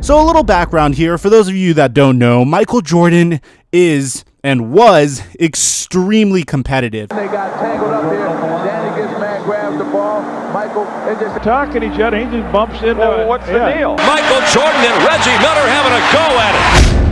So a little background here, for those of you that don't know, Michael Jordan is and was extremely competitive. They got tangled up here. Danny gets mad, grabs the ball. Michael, they just talking each other. He just bumps into it. What's the deal? Michael Jordan and Reggie Miller having a go at it.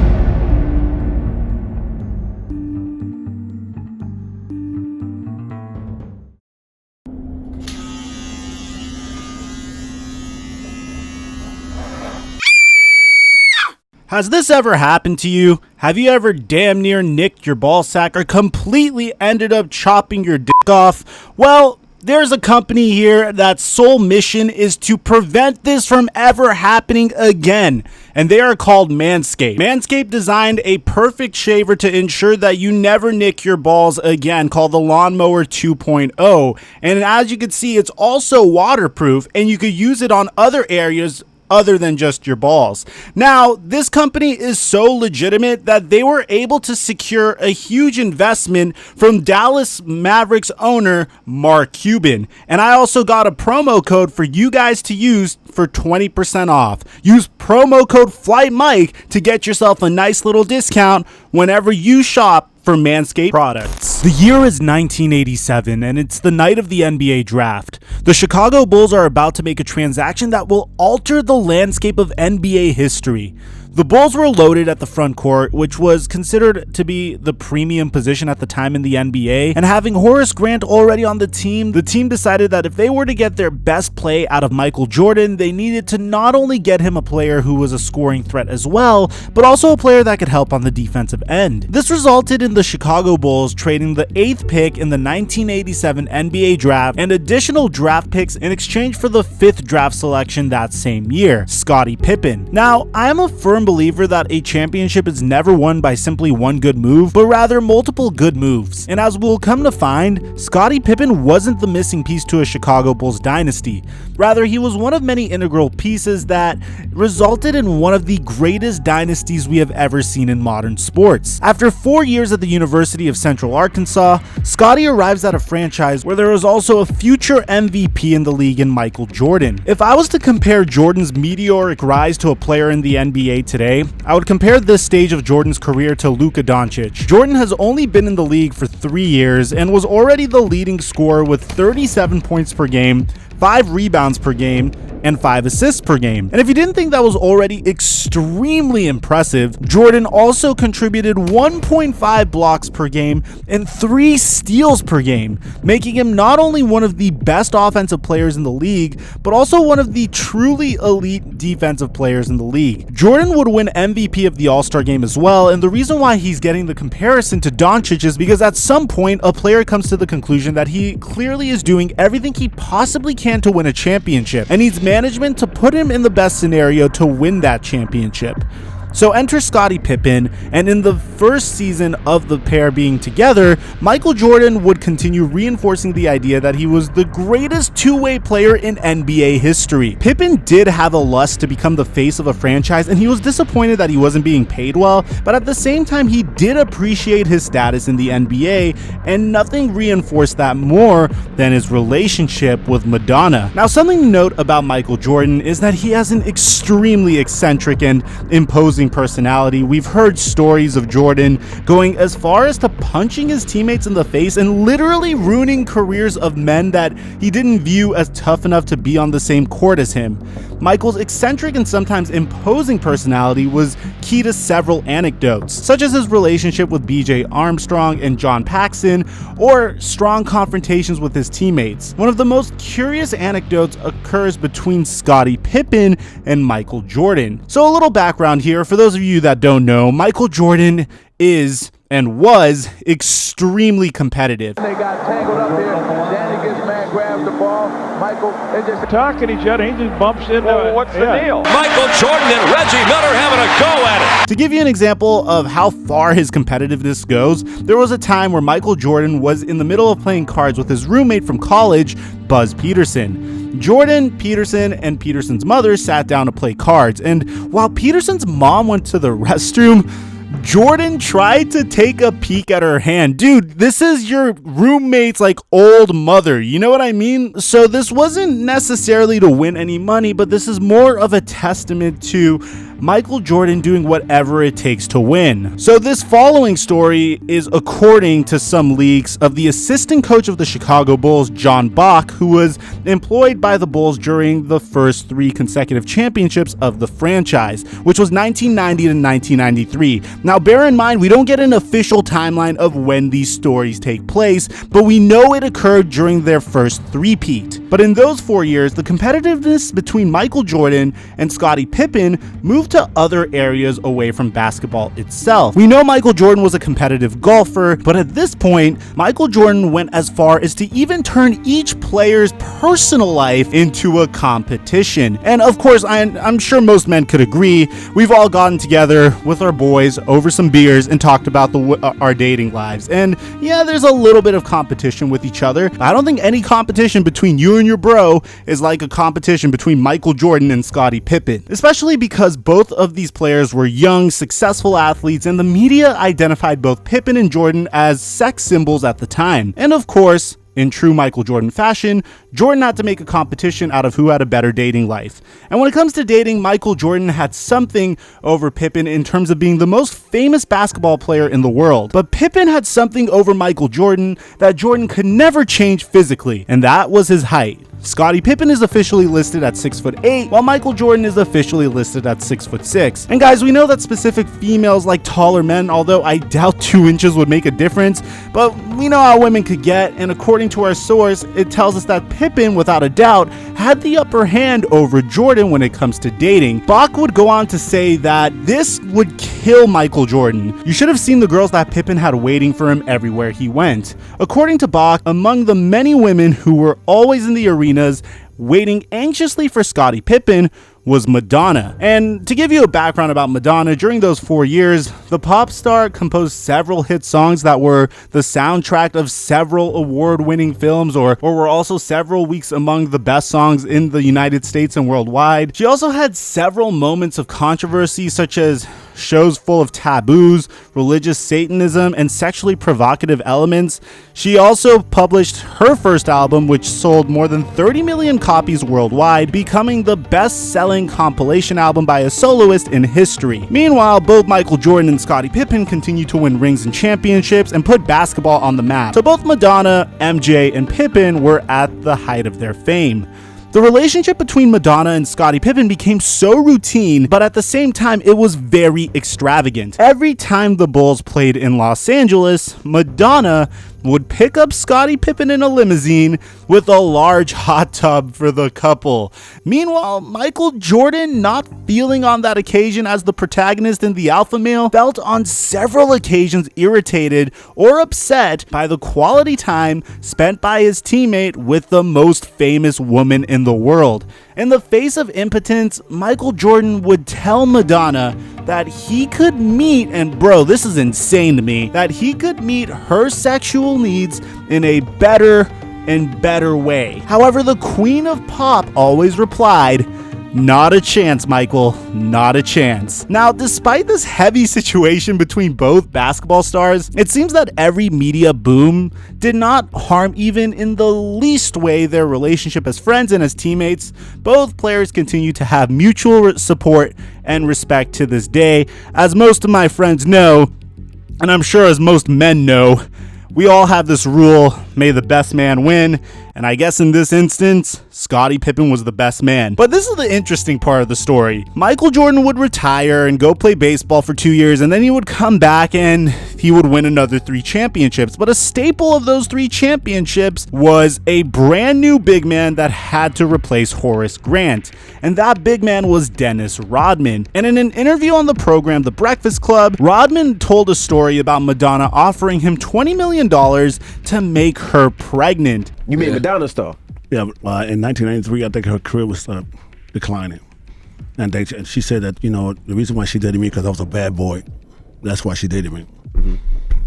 Has this ever happened to you? Have you ever damn near nicked your ball sack or completely ended up chopping your dick off? Well, there's a company here that's sole mission is to prevent this from ever happening again, and they are called Manscaped. Manscaped designed a perfect shaver to ensure that you never nick your balls again, called the Lawnmower 2.0. And as you can see, it's also waterproof, and you could use it on other areas other than just your balls. Now, this company is so legitimate that they were able to secure a huge investment from Dallas Mavericks owner Mark Cuban. And I also got a promo code for you guys to use for 20% off. Use promo code Theflightmike to get yourself a nice little discount whenever you shop for Manscaped products. The year is 1987, and it's the night of the NBA draft. The Chicago Bulls are about to make a transaction that will alter the landscape of NBA history. The Bulls were loaded at the front court, which was considered to be the premium position at the time in the NBA, and having Horace Grant already on the team decided that if they were to get their best play out of Michael Jordan, they needed to not only get him a player who was a scoring threat as well, but also a player that could help on the defensive end. This resulted in the Chicago Bulls trading the 8th pick in the 1987 NBA draft and additional draft picks in exchange for the 5th draft selection that same year, Scottie Pippen. Now, I am a firm believer that a championship is never won by simply one good move, but rather multiple good moves. And as we'll come to find, Scottie Pippen wasn't the missing piece to a Chicago Bulls dynasty. Rather, he was one of many integral pieces that resulted in one of the greatest dynasties we have ever seen in modern sports. After 4 years at the University of Central Arkansas, Scottie arrives at a franchise where there was also a future MVP in the league in Michael Jordan. If I was to compare Jordan's meteoric rise to a player in the NBA today, I would compare this stage of Jordan's career to Luka Doncic. Jordan has only been in the league for 3 years and was already the leading scorer with 37 points per game, 5 rebounds per game, and 5 assists per game. And if you didn't think that was already extremely impressive, Jordan also contributed 1.5 blocks per game and 3 steals per game, making him not only one of the best offensive players in the league, but also one of the truly elite defensive players in the league. Jordan would win MVP of the All-Star game as well, and the reason why he's getting the comparison to Doncic is because at some point a player comes to the conclusion that he clearly is doing everything he possibly can to win a championship and needs management to put him in the best scenario to win that championship. So enter Scottie Pippen, and in the first season of the pair being together, Michael Jordan would continue reinforcing the idea that he was the greatest two-way player in NBA history. Pippen did have a lust to become the face of a franchise, and he was disappointed that he wasn't being paid well, but at the same time, he did appreciate his status in the NBA, and nothing reinforced that more than his relationship with Madonna. Now, something to note about Michael Jordan is that he has an extremely eccentric and imposing personality. We've heard stories of Jordan going as far as to punching his teammates in the face and literally ruining careers of men that he didn't view as tough enough to be on the same court as him. Michael's eccentric and sometimes imposing personality was key to several anecdotes, such as his relationship with BJ Armstrong and John Paxson, or strong confrontations with his teammates. One of the most curious anecdotes occurs between Scottie Pippen and Michael Jordan. So a little background here, for those of you that don't know, Michael Jordan is and was extremely competitive. They got tangled up here. Danny gets mad, grabs the ball. Michael, they just talking each other. He just bumps into it. What's the deal? Michael Jordan and Reggie Miller having a go at it. To give you an example of how far his competitiveness goes, there was a time where Michael Jordan was in the middle of playing cards with his roommate from college, Buzz Peterson. Jordan, Peterson, and Peterson's mother sat down to play cards, and while Peterson's mom went to the restroom, Jordan tried to take a peek at her hand. Dude, this is your roommate's like old mother. You know what I mean? So this wasn't necessarily to win any money, but this is more of a testament to Michael Jordan doing whatever it takes to win. So this following story is according to some leaks of the assistant coach of the Chicago Bulls, John Bach, who was employed by the Bulls during the first 3 consecutive championships of the franchise, which was 1990 to 1993. Now bear in mind, we don't get an official timeline of when these stories take place, but we know it occurred during their first three-peat. But in those 4 years, the competitiveness between Michael Jordan and Scottie Pippen moved to other areas away from basketball itself. We know Michael Jordan was a competitive golfer, but at this point, Michael Jordan went as far as to even turn each player's personal life into a competition. And of course, I'm sure most men could agree, we've all gotten together with our boys over some beers and talked about our dating lives. And yeah, there's a little bit of competition with each other. I don't think any competition between you and your bro is like a competition between Michael Jordan and Scottie Pippen, especially because both of these players were young, successful athletes, and the media identified both Pippen and Jordan as sex symbols at the time. And of course, in true Michael Jordan fashion, Jordan had to make a competition out of who had a better dating life. And when it comes to dating, Michael Jordan had something over Pippen in terms of being the most famous basketball player in the world. But Pippen had something over Michael Jordan that Jordan could never change physically, and that was his height. Scottie Pippen is officially listed at 6'8", while Michael Jordan is officially listed at 6'6". And guys, we know that specific females like taller men, although I doubt 2 inches would make a difference, but we know how women could get, and according to our source, it tells us that Pippen, without a doubt, had the upper hand over Jordan when it comes to dating. Bach would go on to say that this would kill Michael Jordan. You should have seen the girls that Pippen had waiting for him everywhere he went. According to Bach, among the many women who were always in the arena waiting anxiously for Scottie Pippen was Madonna. And to give you a background about Madonna, during those 4 years, the pop star composed several hit songs that were the soundtrack of several award-winning films or were also several weeks among the best songs in the United States and worldwide. She also had several moments of controversy, such as shows full of taboos, religious Satanism, and sexually provocative elements. She also published her first album, which sold more than 30 million copies worldwide, becoming the best-selling compilation album by a soloist in history. Meanwhile, both Michael Jordan and Scottie Pippen continued to win rings and championships and put basketball on the map. So both Madonna, MJ, and Pippen were at the height of their fame. The relationship between Madonna and Scottie Pippen became so routine, but at the same time, it was very extravagant. Every time the Bulls played in Los Angeles, Madonna would pick up Scottie Pippen in a limousine with a large hot tub for the couple. Meanwhile, Michael Jordan, not feeling on that occasion as the protagonist in the alpha male, felt on several occasions irritated or upset by the quality time spent by his teammate with the most famous woman in the world. In the face of impotence, Michael Jordan would tell Madonna that he could meet, and bro, this is insane to me, that he could meet her sexual needs in a better and better way. However, the queen of pop always replied, "Not a chance, Michael, not a chance." Now, despite this heavy situation between both basketball stars, it seems that every media boom did not harm even in the least way their relationship as friends and as teammates. Both players continue to have mutual support and respect to this day. As most of my friends know, and I'm sure as most men know, we all have this rule, may the best man win, and I guess in this instance, Scottie Pippen was the best man. But this is the interesting part of the story. Michael Jordan would retire and go play baseball for 2 years, and then he would come back and he would win another 3 championships. But a staple of those 3 championships was a brand new big man that had to replace Horace Grant. And that big man was Dennis Rodman. And in an interview on the program The Breakfast Club, Rodman told a story about Madonna offering him $20 million to make her pregnant. You mean Madonna star? Yeah, in 1993, I think her career was declining. And she said that, the reason why she dated me because I was a bad boy. That's why she dated me. Mm-hmm.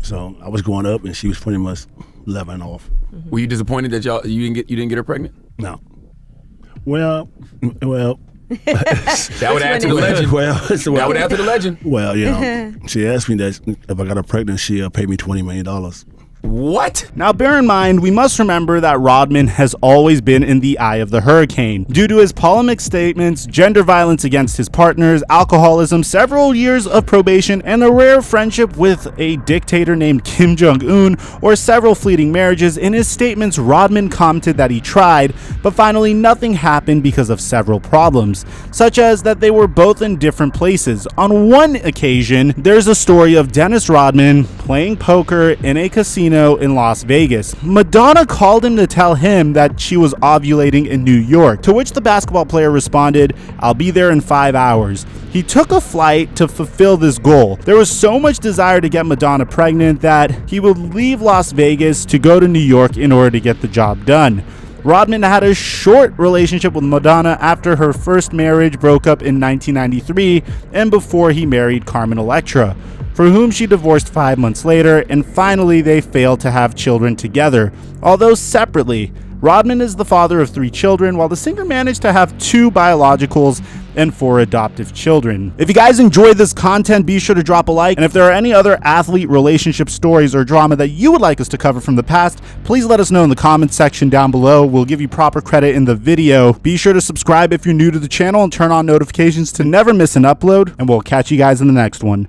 So I was growing up and she was pretty much leveling off. Were you disappointed that you didn't get her pregnant? No. Well, That would add to the legend. That would add to the legend. Well, you know, she asked me that if I got her pregnant, she'll pay me $20 million. What? Now, bear in mind, we must remember that Rodman has always been in the eye of the hurricane due to his polemic statements, gender violence against his partners, alcoholism, several years of probation, and a rare friendship with a dictator named Kim Jong-un, or several fleeting marriages. In his statements, Rodman commented that he tried, but finally nothing happened because of several problems, such as that they were both in different places. On one occasion, there's a story of Dennis Rodman playing poker in a casino in Las Vegas. Madonna called him to tell him that she was ovulating in New York, to which the basketball player responded, "I'll be there in 5 hours." He took a flight to fulfill this goal. There was so much desire to get Madonna pregnant that he would leave Las Vegas to go to New York in order to get the job done. Rodman had a short relationship with Madonna after her first marriage broke up in 1993 and before he married Carmen Electra, for whom she divorced 5 months later, and finally they failed to have children together, although separately. Rodman is the father of 3 children, while the singer managed to have 2 biologicals and 4 adoptive children. If you guys enjoyed this content, be sure to drop a like, and if there are any other athlete relationship stories or drama that you would like us to cover from the past, please let us know in the comments section down below. We'll give you proper credit in the video. Be sure to subscribe if you're new to the channel and turn on notifications to never miss an upload, and we'll catch you guys in the next one.